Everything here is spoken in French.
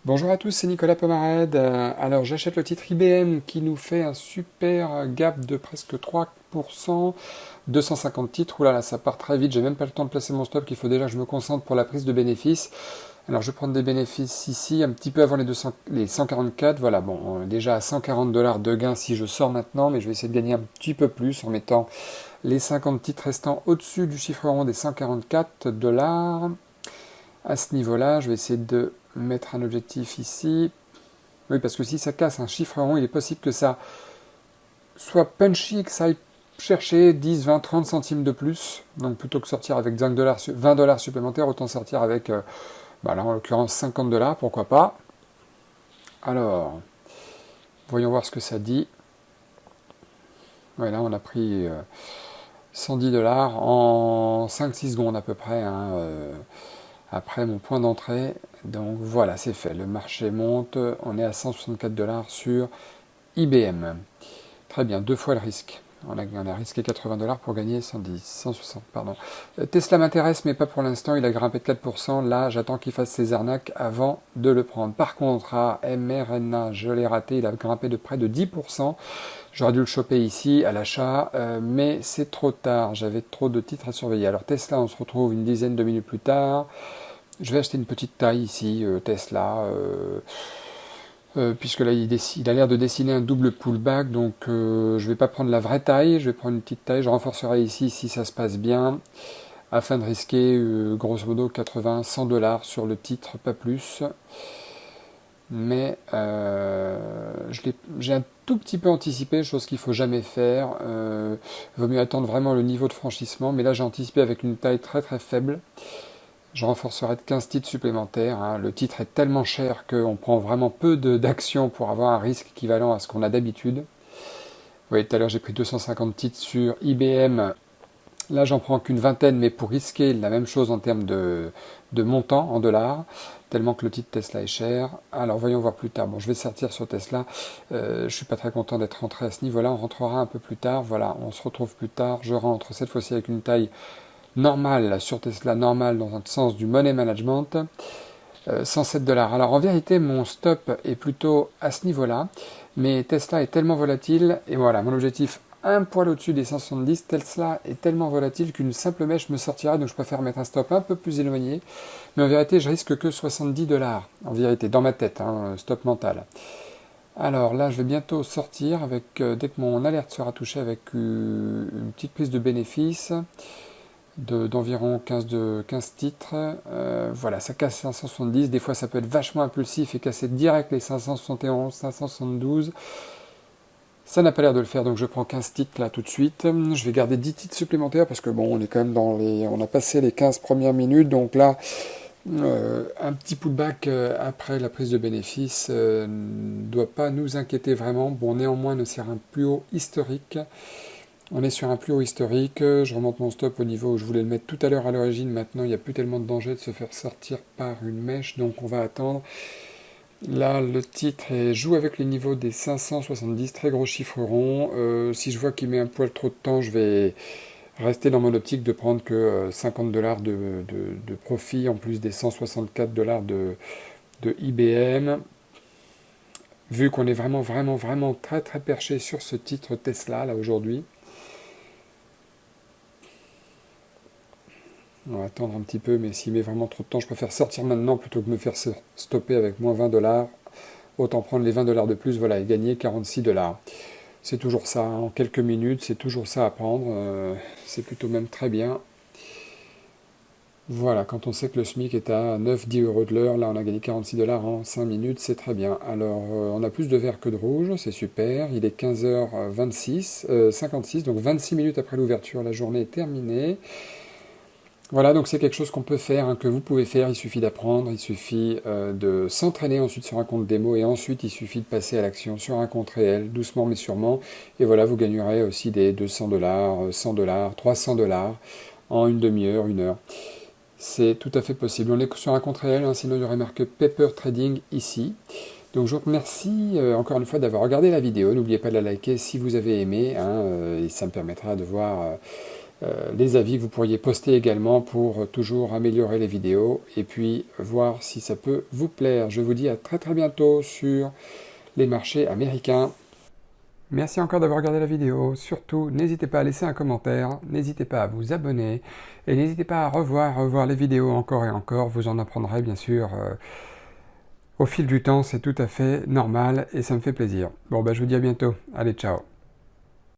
Bonjour à tous, c'est Nicolas Pomarède. Alors j'achète le titre IBM qui nous fait un super gap de presque 3%, 250 titres. Oulala, ça part très vite, j'ai même pas le temps de placer mon stop, qu'il faut déjà que je me concentre pour la prise de bénéfices. Alors je vais prendre des bénéfices ici, un petit peu avant les 144. Voilà, bon, déjà à 140 dollars de gain si je sors maintenant, mais je vais essayer de gagner un petit peu plus en mettant les 50 titres restants au-dessus du chiffre rond des 144 dollars. À ce niveau-là, je vais essayer de mettre un objectif ici. Oui, parce que si ça casse un chiffre rond, il est possible que ça soit punchy, que ça aille chercher 10, 20, 30 centimes de plus. Donc plutôt que sortir avec 5 dollars, 20 dollars supplémentaires, autant sortir avec, là en l'occurrence 50 dollars, pourquoi pas. Alors, voyons voir ce que ça dit. Ouais, là on a pris 110 dollars en 5-6 secondes à peu près, hein, après mon point d'entrée. Donc voilà, c'est fait. Le marché monte. On est à 164 dollars sur IBM. Très bien, deux fois le risque. On a risqué 80 dollars pour gagner 110, 160, pardon. Tesla m'intéresse, mais pas pour l'instant. Il a grimpé de 4%. Là, j'attends qu'il fasse ses arnaques avant de le prendre. Par contre, à mRNA, je l'ai raté. Il a grimpé de près de 10%. J'aurais dû le choper ici à l'achat, mais c'est trop tard. J'avais trop de titres à surveiller. Alors Tesla, on se retrouve une dizaine de minutes plus tard. Je vais acheter une petite taille ici, Tesla, puisque là il a l'air de dessiner un double pullback, donc je ne vais pas prendre la vraie taille, je vais prendre une petite taille, je renforcerai ici si ça se passe bien, afin de risquer grosso modo 80-100 dollars sur le titre, pas plus. Mais j'ai un tout petit peu anticipé, chose qu'il ne faut jamais faire. Il vaut mieux attendre vraiment le niveau de franchissement, mais là j'ai anticipé avec une taille très très faible. Je renforcerai de 15 titres supplémentaires, hein. Le titre est tellement cher qu'on prend vraiment peu d'actions pour avoir un risque équivalent à ce qu'on a d'habitude. Vous voyez, tout à l'heure j'ai pris 250 titres sur IBM. Là j'en prends qu'une vingtaine, mais pour risquer la même chose en termes de montant en dollars, tellement que le titre Tesla est cher. Alors voyons voir plus tard. Bon, je vais sortir sur Tesla. Je suis pas très content d'être rentré à ce niveau-là. On rentrera un peu plus tard. Voilà, on se retrouve plus tard. Je rentre cette fois-ci avec une taille normal sur Tesla, normal dans un sens du money management, 107 dollars. Alors en vérité, mon stop est plutôt à ce niveau-là, mais Tesla est tellement volatile, et voilà, mon objectif un poil au-dessus des 170, Tesla est tellement volatile qu'une simple mèche me sortira, donc je préfère mettre un stop un peu plus éloigné, mais en vérité, je risque que 70 dollars, en vérité, dans ma tête, hein, stop mental. Alors là, je vais bientôt sortir avec, dès que mon alerte sera touchée, avec une petite prise de bénéfice d'environ 15 titres. Voilà, ça casse 570. Des fois, ça peut être vachement impulsif et casser direct les 571, 572. Ça n'a pas l'air de le faire, donc je prends 15 titres là tout de suite. Je vais garder 10 titres supplémentaires parce que bon, on est quand même on a passé les 15 premières minutes, donc là, un petit pullback après la prise de bénéfice ne doit pas nous inquiéter vraiment. Bon, néanmoins, on est sur un plus haut historique. On est sur un plus haut historique, je remonte mon stop au niveau où je voulais le mettre tout à l'heure à l'origine. Maintenant, il n'y a plus tellement de danger de se faire sortir par une mèche, donc on va attendre. Là, le titre joue avec les niveaux des 570, très gros chiffre rond. Si je vois qu'il met un poil trop de temps, je vais rester dans mon optique de prendre que 50 dollars de profit en plus des 164 dollars de IBM. Vu qu'on est vraiment, vraiment, vraiment très, très perché sur ce titre Tesla là aujourd'hui. On va attendre un petit peu, mais s'il met vraiment trop de temps, je préfère sortir maintenant plutôt que de me faire stopper avec moins 20 dollars. Autant prendre les 20 dollars de plus, voilà, et gagner 46 dollars. C'est toujours ça, hein. En quelques minutes, c'est toujours ça à prendre. C'est plutôt même très bien. Voilà, quand on sait que le SMIC est à 9-10 euros de l'heure, là on a gagné 46 dollars en 5 minutes, c'est très bien. Alors, on a plus de vert que de rouge, c'est super. Il est 15h26, 56, donc 26 minutes après l'ouverture, la journée est terminée. Voilà, donc c'est quelque chose qu'on peut faire, hein, que vous pouvez faire, il suffit d'apprendre, il suffit de s'entraîner ensuite sur un compte démo, et ensuite il suffit de passer à l'action sur un compte réel, doucement mais sûrement, et voilà, vous gagnerez aussi des 200 dollars, 100 dollars, 300 dollars en une demi-heure, une heure. C'est tout à fait possible. On est sur un compte réel, hein, sinon il y aurait marqué Paper Trading ici. Donc je vous remercie encore une fois d'avoir regardé la vidéo, n'oubliez pas de la liker si vous avez aimé, hein, et ça me permettra de voir les avis que vous pourriez poster également pour toujours améliorer les vidéos et puis voir si ça peut vous plaire. Je vous dis à très très bientôt sur les marchés américains. Merci encore d'avoir regardé la vidéo. Surtout, n'hésitez pas à laisser un commentaire, n'hésitez pas à vous abonner et n'hésitez pas à revoir les vidéos encore et encore. Vous en apprendrez bien sûr au fil du temps, c'est tout à fait normal et ça me fait plaisir. Bon, je vous dis à bientôt. Allez, ciao.